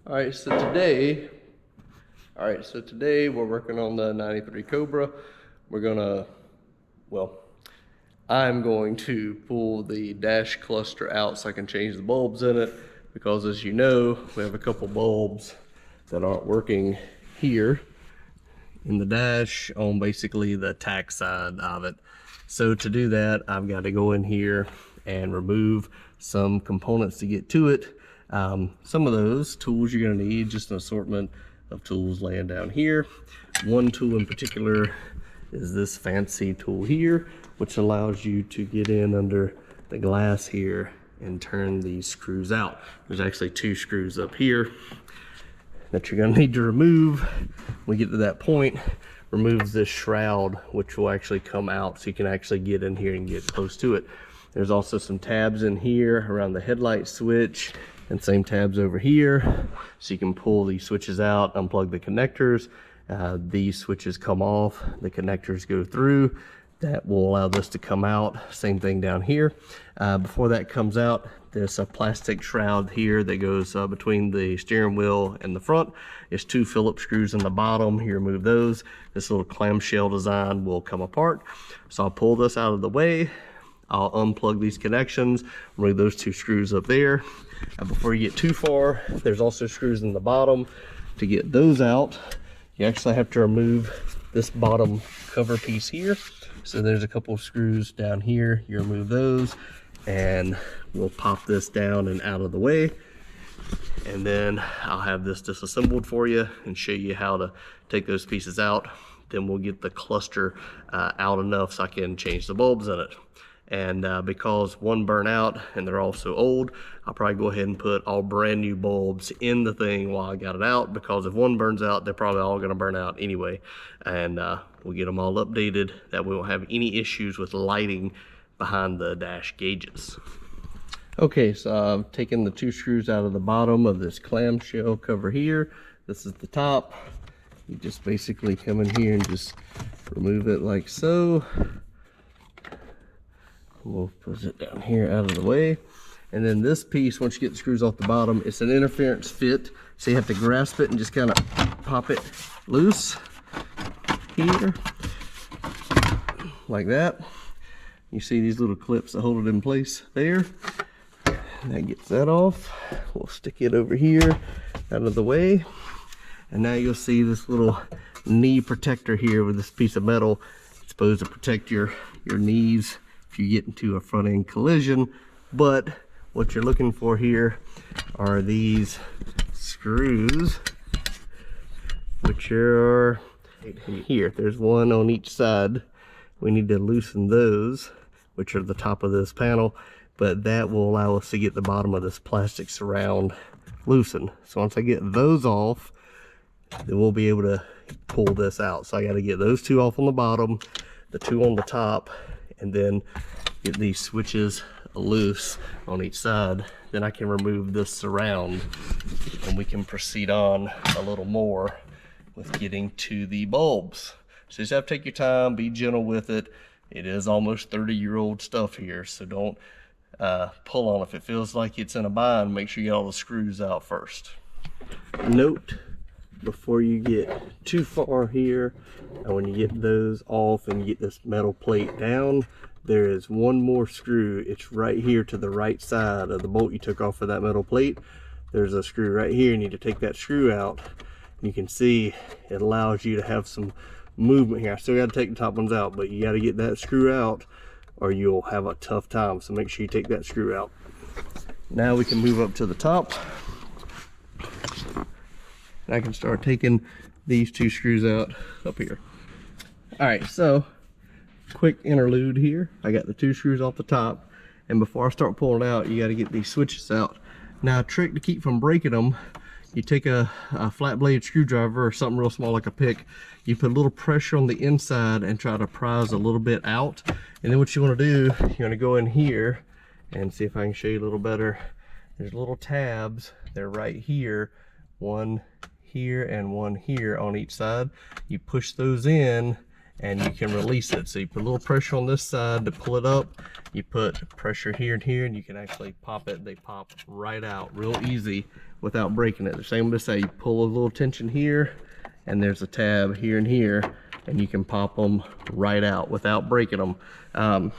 All right, so today we're working on the 93 Cobra. I'm going to pull the dash cluster out so I can change the bulbs in it, because as you know, we have a couple bulbs that aren't working here in the dash on basically the tack side of it. So to do that, I've got to go in here and remove some components to get to it. Some of those tools you're going to need, just an assortment of tools laying down here. One tool in particular is this fancy tool here, which allows you to get in under the glass here and turn these screws out. There's actually two screws up here that you're going to need to remove. When we get to that point, remove this shroud, which will actually come out so you can actually get in here and get close to it. There's also some tabs in here around the headlight switch, and same tabs over here, so you can pull these switches out, unplug the connectors. These switches come off, the connectors go through. That will allow this to come out. Same thing down here. Before that comes out, there's a plastic shroud here that goes between the steering wheel and the front. There's two Phillips screws in the bottom. You remove those. This little clamshell design will come apart. So I'll pull this out of the way. I'll unplug these connections, remove those two screws up there. Before you get too far, there's also screws in the bottom. To get those out, you actually have to remove this bottom cover piece here. So there's a couple of screws down here. You remove those, and we'll pop this down and out of the way. And then I'll have this disassembled for you and show you how to take those pieces out. Then we'll get the cluster out enough so I can change the bulbs in it. And because one burn out and they're all so old, I'll probably go ahead and put all brand new bulbs in the thing while I got it out, because if one burns out, they're probably all going to burn out anyway. And we'll get them all updated. That we won't have any issues with lighting behind the dash gauges. Okay, so I've taken the two screws out of the bottom of this clamshell cover here. This is the top. You just basically come in here and just remove it like so. We'll put it down here out of the way. And then this piece, once you get the screws off the bottom, it's an interference fit. So you have to grasp it and just kind of pop it loose here, like that. You see these little clips that hold it in place there. And that gets that off. We'll stick it over here out of the way. And now you'll see this little knee protector here with this piece of metal. It's supposed to protect your knees if you get into a front end collision. But what you're looking for here are these screws, which are here. There's one on each side. We need to loosen those, which are the top of this panel, but that will allow us to get the bottom of this plastic surround loosened. So once I get those off, then we'll be able to pull this out. So I got to get those two off on the bottom, the two on the top, and then get these switches loose on each side. Then I can remove this surround and we can proceed on a little more with getting to the bulbs. So you just have to take your time, be gentle with it. It is almost 30-year-old stuff here, so don't pull on it. If it feels like it's in a bind, make sure you get all the screws out first. Note, before you get too far here, and when you get those off and you get this metal plate down, there is one more screw. It's right here to the right side of the bolt you took off of that metal plate. There's a screw right here. You need to take that screw out. You can see it allows you to have some movement here. I still got to take the top ones out, but you got to get that screw out or you'll have a tough time. So make sure you take that screw out. Now we can move up to the top. And I can start taking these two screws out up here. All right, so quick interlude here. I got the two screws off the top, and before I start pulling out, you got to get these switches out. Now, a trick to keep from breaking them, you take a flat blade screwdriver or something real small like a pick. You put a little pressure on the inside and try to prise a little bit out. And then what you want to do, you're going to go in here and see if I can show you a little better. There's little tabs. They're right here. One here and one here on each side. You push those in and you can release it. So you put a little pressure on this side to pull it up. You put pressure here and here, and you can actually pop it. They pop right out real easy without breaking it. The same as say, you pull a little tension here, and there's a tab here and here, and you can pop them right out without breaking them.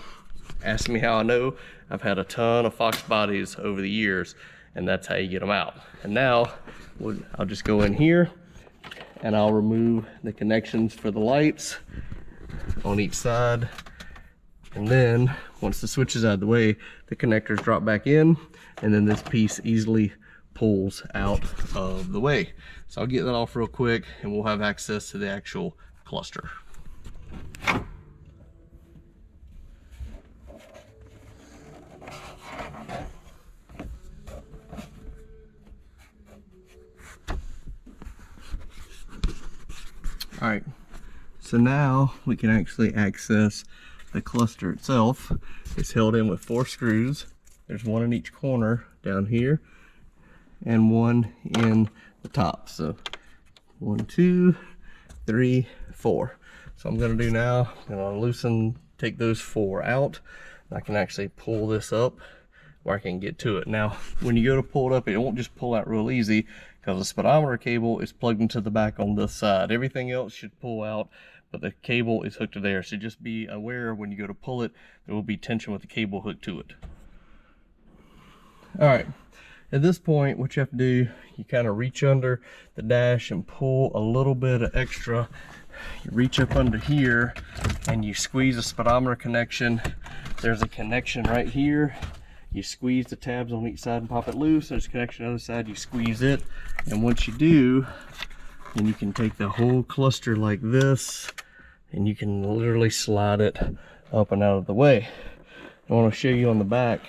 Ask me how I know. I've had a ton of Fox bodies over the years, and that's how you get them out. And now I'll just go in here and I'll remove the connections for the lights on each side. And then once the switch is out of the way, the connectors drop back in, and then this piece easily pulls out of the way. So I'll get that off real quick and we'll have access to the actual cluster. All right, so now we can actually access the cluster itself. It's held in with 4 screws. There's one in each corner down here and one in the top. So 1, 2, 3, 4. So I'm gonna do now, I'm gonna take those 4 out. I can actually pull this up where I can get to it. Now, when you go to pull it up, it won't just pull out real easy because the speedometer cable is plugged into the back on this side. Everything else should pull out, but the cable is hooked to there. So just be aware when you go to pull it, there will be tension with the cable hooked to it. All right, at this point, what you have to do, you kind of reach under the dash and pull a little bit of extra. You reach up under here and you squeeze the speedometer connection. There's a connection right here. You squeeze the tabs on each side and pop it loose. There's a connection on the other side, you squeeze it. And once you do, then you can take the whole cluster like this and you can literally slide it up and out of the way. I want to show you on the back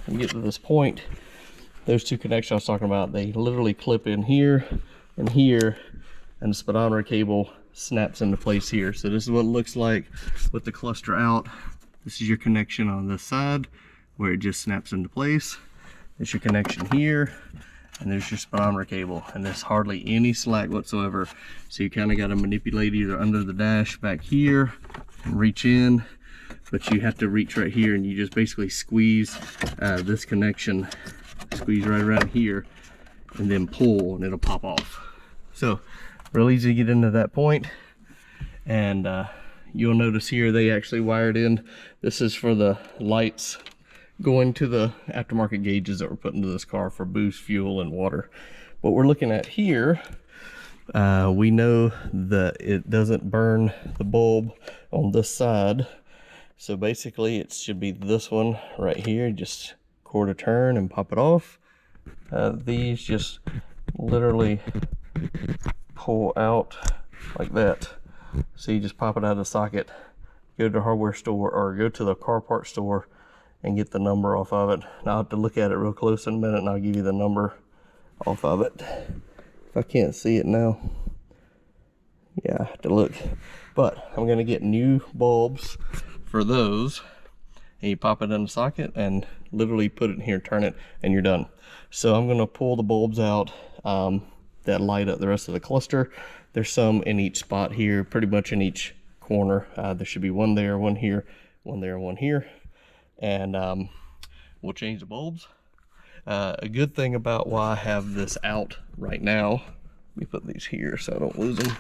and get to this point. Those 2 connections I was talking about, they literally clip in here and here, and the speedometer cable snaps into place here. So this is what it looks like with the cluster out. This is your connection on this side where it just snaps into place. There's your connection here, and there's your speedometer cable, and there's hardly any slack whatsoever. So you kind of got to manipulate either under the dash back here and reach in, but you have to reach right here and you just basically squeeze this connection, squeeze right around here, and then pull and it'll pop off. So real easy to get into that point. And you'll notice here they actually wired in. This is for the lights going to the aftermarket gauges that were put into this car for boost, fuel, and water. What we're looking at here, we know that it doesn't burn the bulb on this side. So basically it should be this one right here. Just quarter turn and pop it off. These just literally pull out like that. So you just pop it out of the socket, go to the hardware store or go to the car part store and get the number off of it. Now I'll have to look at it real close in a minute and I'll give you the number off of it. If I can't see it now, yeah, I have to look. But I'm gonna get new bulbs for those, and you pop it in the socket and literally put it in here, turn it, and you're done. So I'm gonna pull the bulbs out that light up the rest of the cluster. There's some in each spot here, pretty much in each corner. There should be one there, one here, one there, one here. And we'll change the bulbs. A good thing about why I have this out right now, let me put these here so I don't lose them.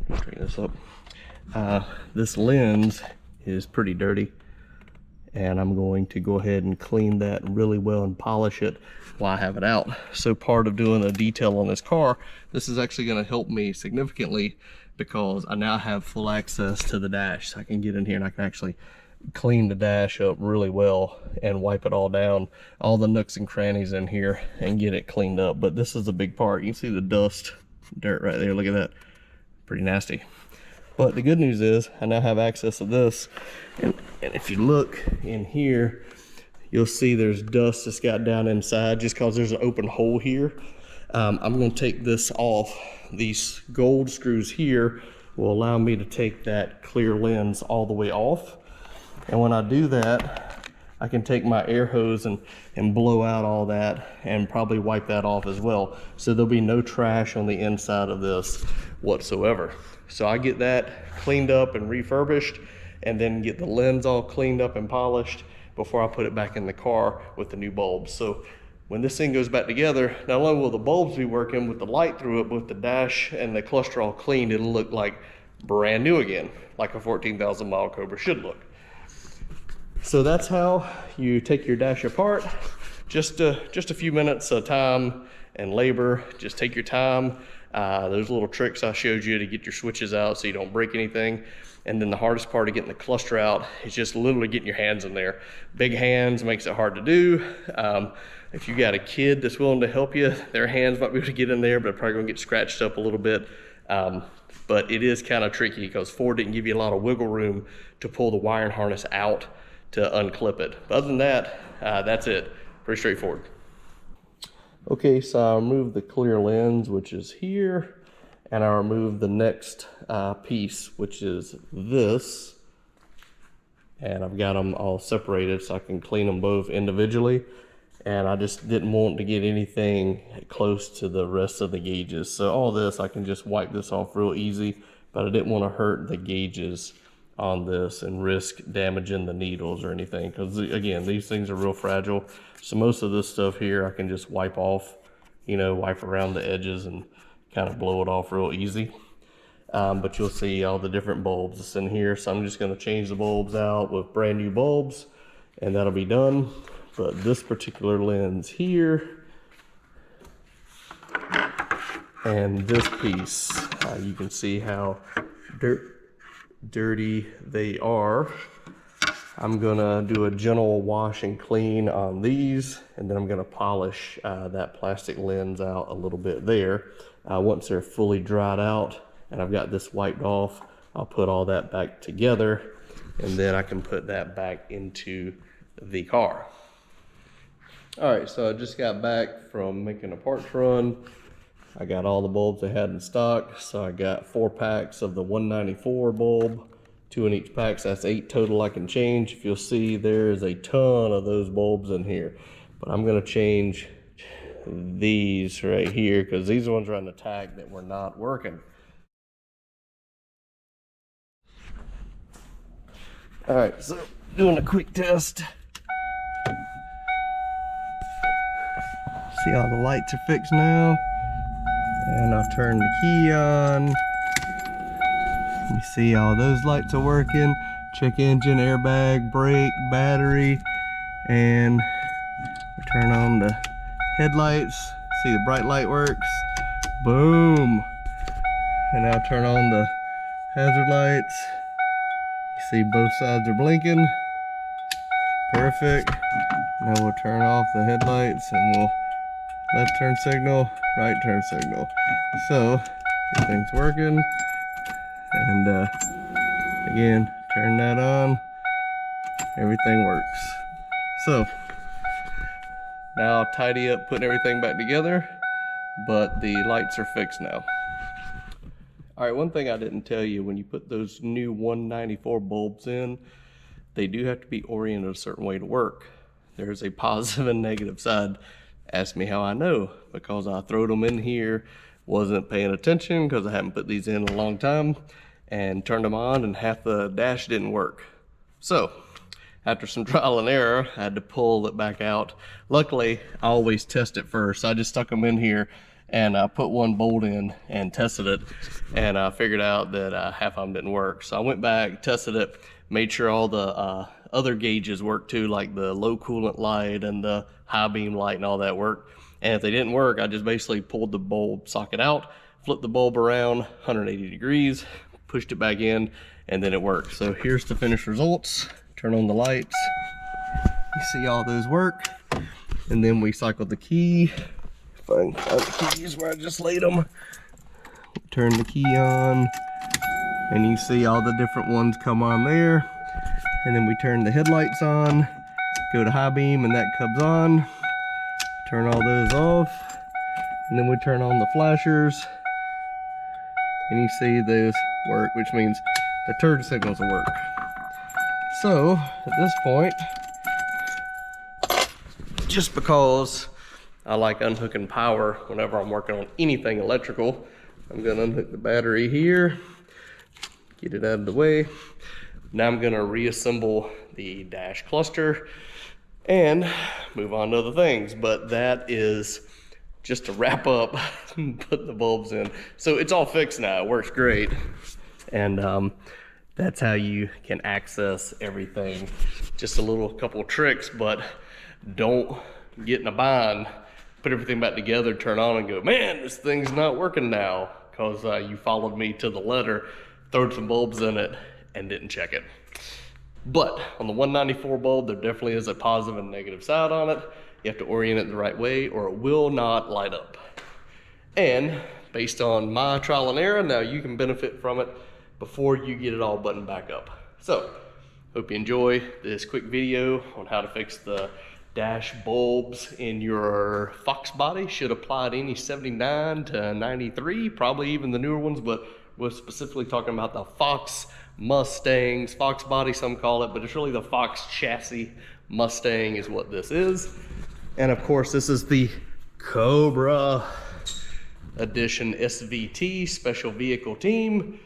Bring this up. This lens is pretty dirty, and I'm going to go ahead and clean that really well and polish it while I have it out. So part of doing a detail on this car, this is actually going to help me significantly because I now have full access to the dash. So I can get in here and I can actually clean the dash up really well and wipe it all down, all the nooks and crannies in here, and get it cleaned up. But this is a big part. You can see the dust, dirt right there. Look at that. Pretty nasty. But the good news is I now have access to this, and if you look in here, you'll see there's dust that's got down inside just because there's an open hole here. I'm going to take this off. These gold screws here will allow me to take that clear lens all the way off. And when I do that, I can take my air hose and blow out all that and probably wipe that off as well. So there'll be no trash on the inside of this whatsoever. So I get that cleaned up and refurbished, and then get the lens all cleaned up and polished before I put it back in the car with the new bulbs. So When this thing goes back together, not only will the bulbs be working with the light through it, but with the dash and the cluster all cleaned, it'll look like brand new again, like a 14,000 mile Cobra should look. So that's how you take your dash apart. Just a few minutes of time and labor. Just take your time. Those little tricks I showed you to get your switches out so you don't break anything. And then the hardest part of getting the cluster out is just literally getting your hands in there. Big hands makes it hard to do. If you got a kid that's willing to help you, their hands might be able to get in there, but probably gonna get scratched up a little bit. But it is kind of tricky because Ford didn't give you a lot of wiggle room to pull the wiring harness out to unclip it. But other than that, that's it. Pretty straightforward. Okay, so I removed the clear lens, which is here, and I removed the next piece, which is this. And I've got them all separated so I can clean them both individually. And I just didn't want to get anything close to the rest of the gauges. So all this, I can just wipe this off real easy, but I didn't want to hurt the gauges on this and risk damaging the needles or anything. Because again, these things are real fragile. So most of this stuff here, I can just wipe off, you know, wipe around the edges and kind of blow it off real easy. But you'll see all the different bulbs that's in here. So I'm just going to change the bulbs out with brand new bulbs and that'll be done. But this particular lens here and this piece, you can see how dirty they are. I'm gonna do a gentle wash and clean on these, and then I'm gonna polish that plastic lens out a little bit there. Once they're fully dried out and I've got this wiped off, I'll put all that back together and then I can put that back into the car. All right, so I just got back from making a parts run. I got all the bulbs I had in stock. So I got 4 packs of the 194 bulb, 2 in each pack, so that's 8 total I can change. If you'll see, there is a ton of those bulbs in here. But I'm gonna change these right here because these ones are on the tag that were not working. All right, so doing a quick test. See, all the lights are fixed now. And I'll turn the key on. You see all those lights are working. Check engine, airbag, brake, battery. And we turn on the headlights. See the bright light works. Boom. And now turn on the hazard lights. You see both sides are blinking. Perfect. Now we'll turn off the headlights and we'll left turn signal, right turn signal. So everything's working. And again, turn that on. Everything works. So now I'll tidy up putting everything back together, but the lights are fixed now. All right, one thing I didn't tell you, when you put those new 194 bulbs in, they do have to be oriented a certain way to work. There's a positive and negative side. Ask me how I know, because I throwed them in here, wasn't paying attention because I haven't put these in a long time, and turned them on and half the dash didn't work. So after some trial and error, I had to pull it back out. Luckily, I always test it first. I just stuck them in here and I put one bolt in and tested it, and I figured out that half of them didn't work. So I went back, tested it, made sure all the other gauges worked too, like the low coolant light and the high beam light and all that worked. And if they didn't work, I just basically pulled the bulb socket out, flipped the bulb around 180 degrees, pushed it back in, and then it worked. So here's the finished results. Turn on the lights. You see all those work. And then we cycled the key. If I can find the keys where I just laid them. Turn the key on. And you see all the different ones come on there. And then we turn the headlights on, go to high beam, and that comes on. Turn all those off. And then we turn on the flashers. And you see those work, which means the turn signals will work. So at this point, just because I like unhooking power whenever I'm working on anything electrical, I'm gonna unhook the battery here, get it out of the way. Now I'm gonna reassemble the dash cluster. and move on to other things. But that is just to wrap up putting the bulbs in. So it's all fixed now, it works great. And that's how you can access everything. Just a couple of tricks, but don't get in a bind, put everything back together, turn on and go, man, this thing's not working now, because you followed me to the letter, throwed some bulbs in it, and didn't check it. But on the 194 bulb, there definitely is a positive and negative side on it. You have to orient it the right way or it will not light up. And based on my trial and error, now you can benefit from it before you get it all buttoned back up. So, hope you enjoy this quick video on how to fix the dash bulbs in your Fox body. Should apply to any 79 to 93, probably even the newer ones, but we're specifically talking about the Fox Mustangs, Fox body some call it, but it's really the Fox chassis Mustang is what this is. And of course, this is the Cobra Edition SVT Special Vehicle Team.